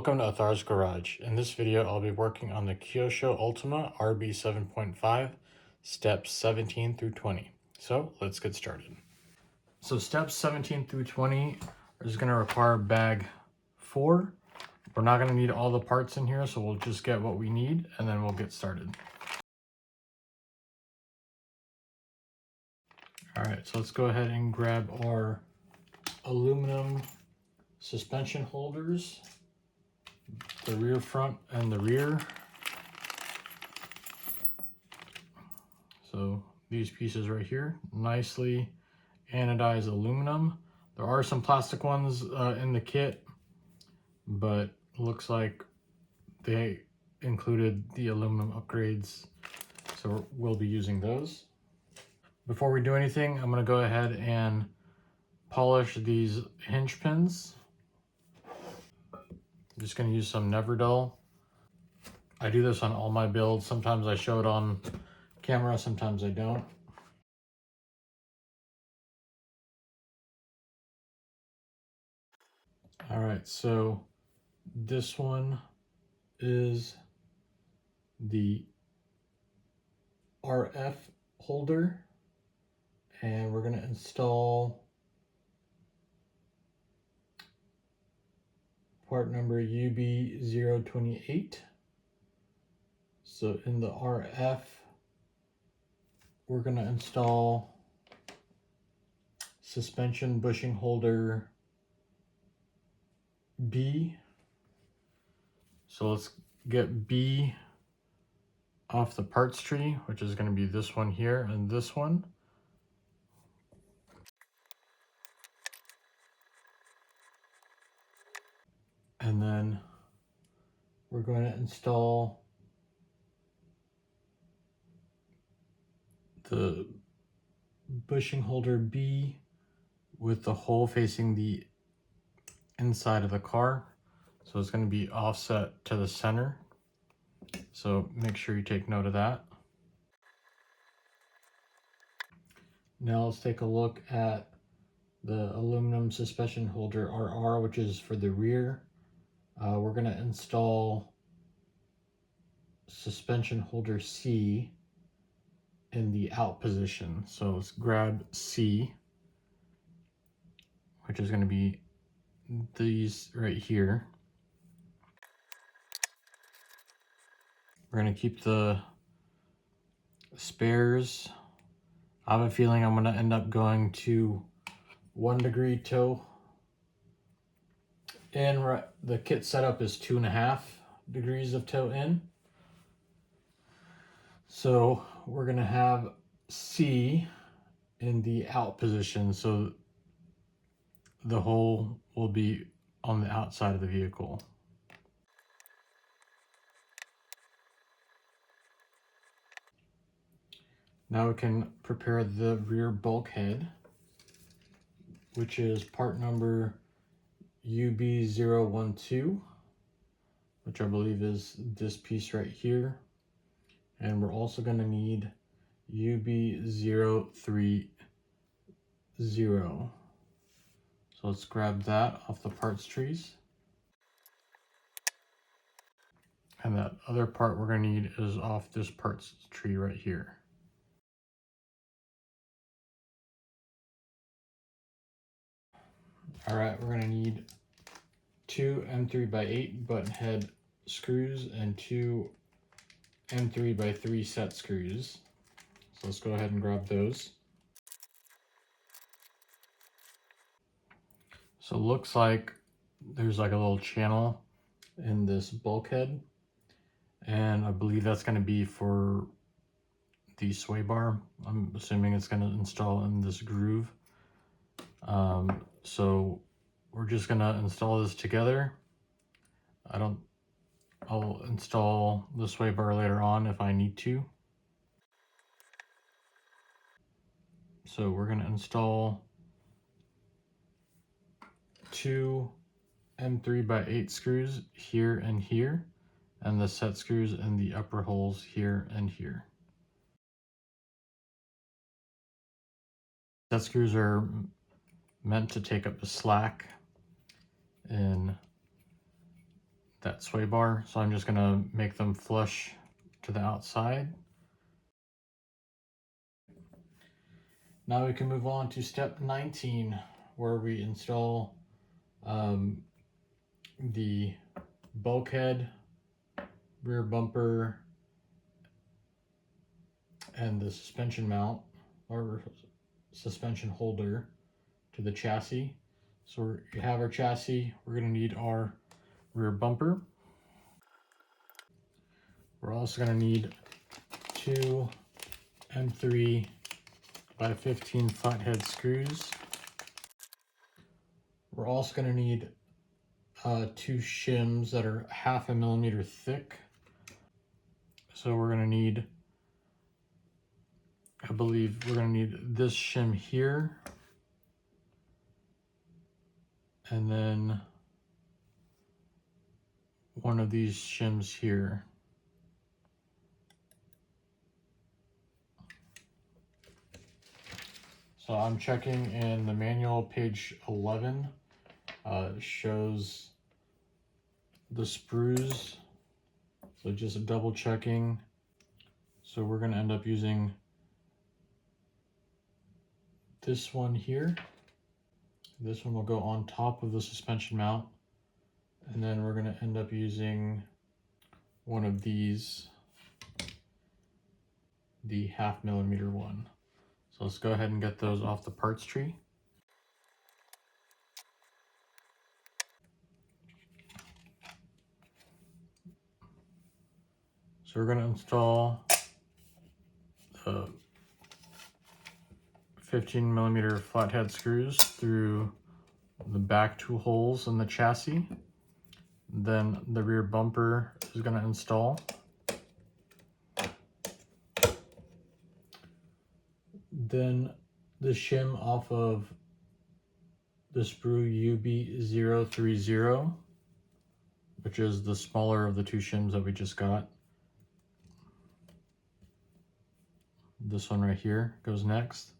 Welcome to Athar's Garage. In this video, I'll be working on the Kyosho Ultima RB7.5, steps 17 through 20. So let's get started. So steps 17 through 20 is going to require bag 4. We're not going to need all the parts in here, so we'll just get what we need and then we'll get started. Alright, so let's go ahead and grab our aluminum suspension holders, the rear, front, and the rear. So these pieces right here, nicely anodized aluminum. There are some plastic ones in the kit, but looks like they included the aluminum upgrades, so we'll be using those. Before we do anything, I'm going to go ahead and polish these hinge pins. I'm just going to use some Never Dull. I do this on all my builds. Sometimes I show it on camera, sometimes I don't. All right, so this one is the RF holder, and we're going to install part number UB028. So in the RF, we're going to install suspension bushing holder B. So let's get B off the parts tree, which is going to be this one here and this one. And then we're going to install the bushing holder B with the hole facing the inside of the car. So it's going to be offset to the center. So make sure you take note of that. Now let's take a look at the aluminum suspension holder RR, which is for the rear. We're going to install suspension holder C in the out position. So let's grab C, which is going to be these right here. We're going to keep the spares. I have a feeling I'm going to end up going to 1 degree toe. And the kit setup is 2.5 degrees of toe in. So we're going to have C in the out position. So the hole will be on the outside of the vehicle. Now we can prepare the rear bulkhead, which is part number UB012, which I believe is this piece right here. And we're also going to need UB030. So let's grab that off the parts trees. And that other part we're going to need is off this parts tree right here. All right, we're going to need 2 M3x8 button head screws and 2 M3x3 set screws. So let's go ahead and grab those. So it looks like there's like a little channel in this bulkhead, and I believe that's going to be for the sway bar. I'm assuming it's going to install in this groove. So we're just going to install this together. I'll install the sway bar later on if I need to. So we're going to install 2 M3x8 screws here and here, and the set screws in the upper holes here and here. Set screws are meant to take up the slack in that sway bar. So I'm just gonna make them flush to the outside. Now we can move on to step 19, where we install the bulkhead, rear bumper, and the suspension mount or suspension holder to the chassis. So we have our chassis, we're going to need our rear bumper. We're also going to need 2 M3 by 15 flathead screws. We're also going to need 2 shims that are 1/2 millimeter thick. So we're going to need, I believe we're going to need this shim here, and then one of these shims here. So I'm checking in the manual, page 11, shows the sprues. So just double checking. So we're going to end up using this one here. This one will go on top of the suspension mount. And then we're going to end up using one of these, the 1/2 millimeter one. So let's go ahead and get those off the parts tree. So we're going to install the 15 millimeter flathead screws through the back 2 holes in the chassis. Then the rear bumper is going to install. Then the shim off of the sprue UB030, which is the smaller of the 2 shims that we just got. This one right here goes next.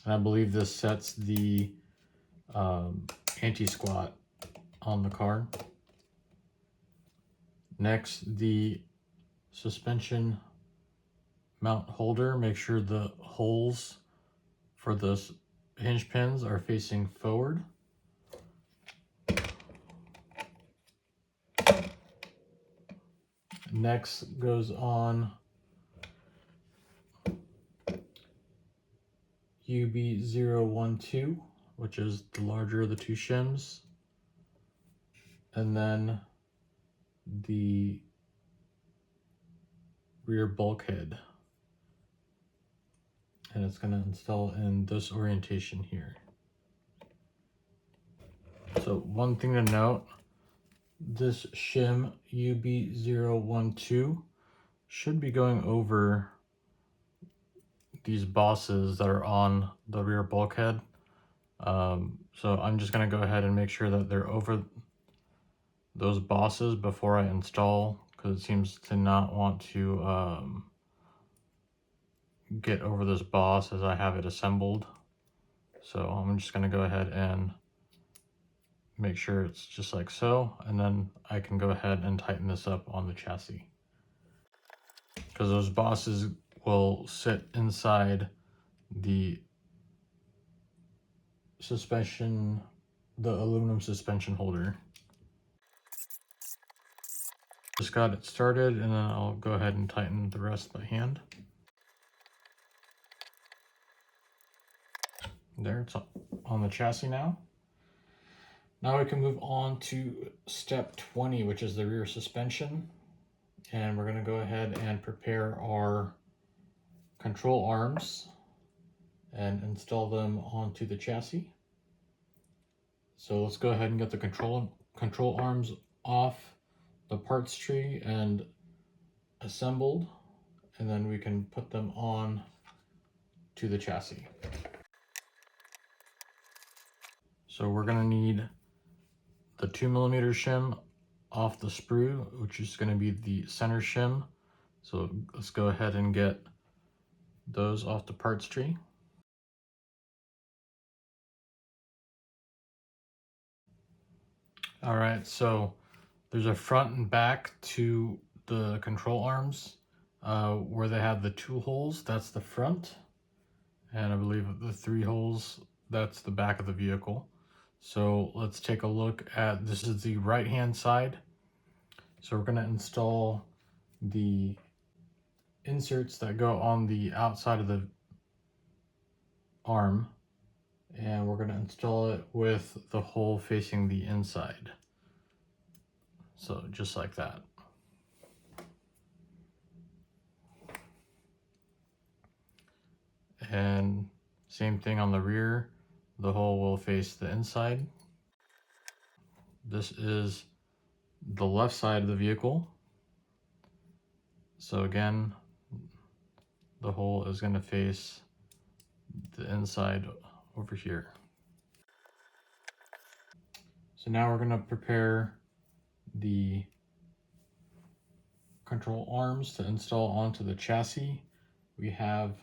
And I believe this sets the anti-squat on the car. Next, the suspension mount holder. Make sure the holes for the hinge pins are facing forward. Next goes on UB012, which is the larger of the 2 shims. And then the rear bulkhead. And it's going to install in this orientation here. So one thing to note, this shim UB012 should be going over these bosses that are on the rear bulkhead. So I'm just going to go ahead and make sure that they're over those bosses before I install, because it seems to not want to get over this boss as I have it assembled. So I'm just going to go ahead and make sure it's just like so, and then I can go ahead and tighten this up on the chassis, because those bosses will sit inside the suspension, the aluminum suspension holder. Just got it started, and then I'll go ahead and tighten the rest by hand. There, it's on the chassis now. Now we can move on to step 20, which is the rear suspension. And we're going to go ahead and prepare our control arms and install them onto the chassis. So let's go ahead and get the control arms off the parts tree and assembled, and then we can put them on to the chassis. So we're going to need the 2 millimeter shim off the sprue, which is going to be the center shim. So let's go ahead and get those off the parts tree. All right, so there's a front and back to the control arms where they have the 2 holes. That's the front, and I believe the 3 holes, that's the back of the vehicle. So let's take a look at, this is the right hand side. So we're going to install the inserts that go on the outside of the arm, and we're going to install it with the hole facing the inside. So just like that. And same thing on the rear, the hole will face the inside. This is the left side of the vehicle. So again, the hole is going to face the inside over here. So now we're going to prepare the control arms to install onto the chassis. We have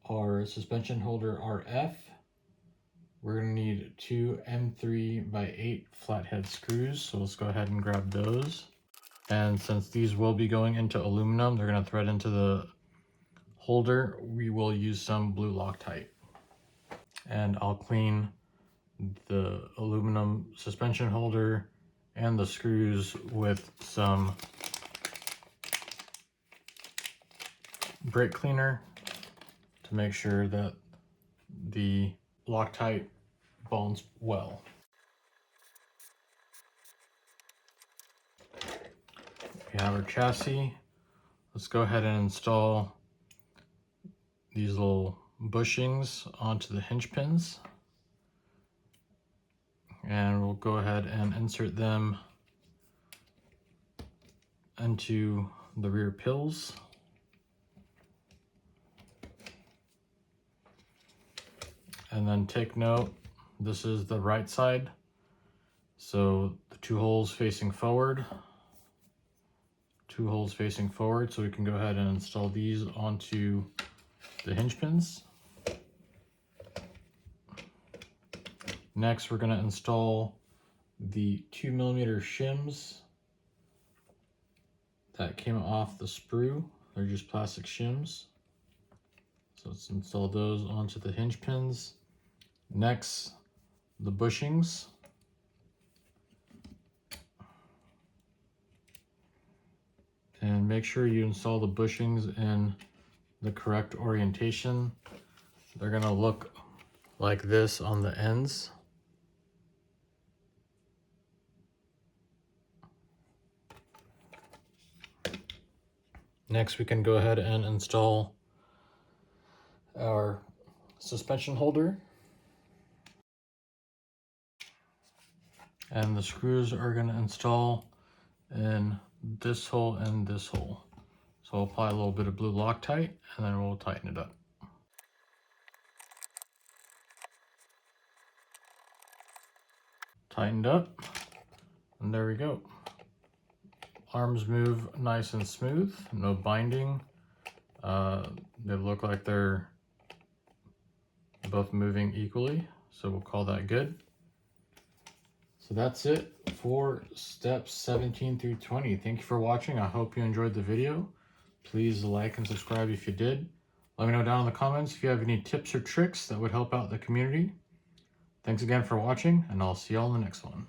our suspension holder RF. We're going to need 2 M3x8 flathead screws, so let's go ahead and grab those. And since these will be going into aluminum, they're going to thread into the holder, we will use some blue Loctite. And I'll clean the aluminum suspension holder and the screws with some brake cleaner to make sure that the Loctite bonds well. We have our chassis. Let's go ahead and install these little bushings onto the hinge pins. And we'll go ahead and insert them into the rear pills. And then take note, this is the right side. So the 2 holes facing forward, 2 holes facing forward. So we can go ahead and install these onto the hinge pins. Next, we're going to install the 2mm shims that came off the sprue. They're just plastic shims. So let's install those onto the hinge pins. Next, the bushings. And make sure you install the bushings in the correct orientation. They're going to look like this on the ends. Next, we can go ahead and install our suspension holder. And the screws are going to install in this hole and this hole. So I'll apply a little bit of blue Loctite and then we'll tighten it up. Tightened up, and there we go. Arms move nice and smooth, no binding. They look like they're both moving equally, so we'll call that good. So that's it for steps 17 through 20. Thank you for watching. I hope you enjoyed the video. Please like and subscribe if you did. Let me know down in the comments if you have any tips or tricks that would help out the community. Thanks again for watching, and I'll see y'all in the next one.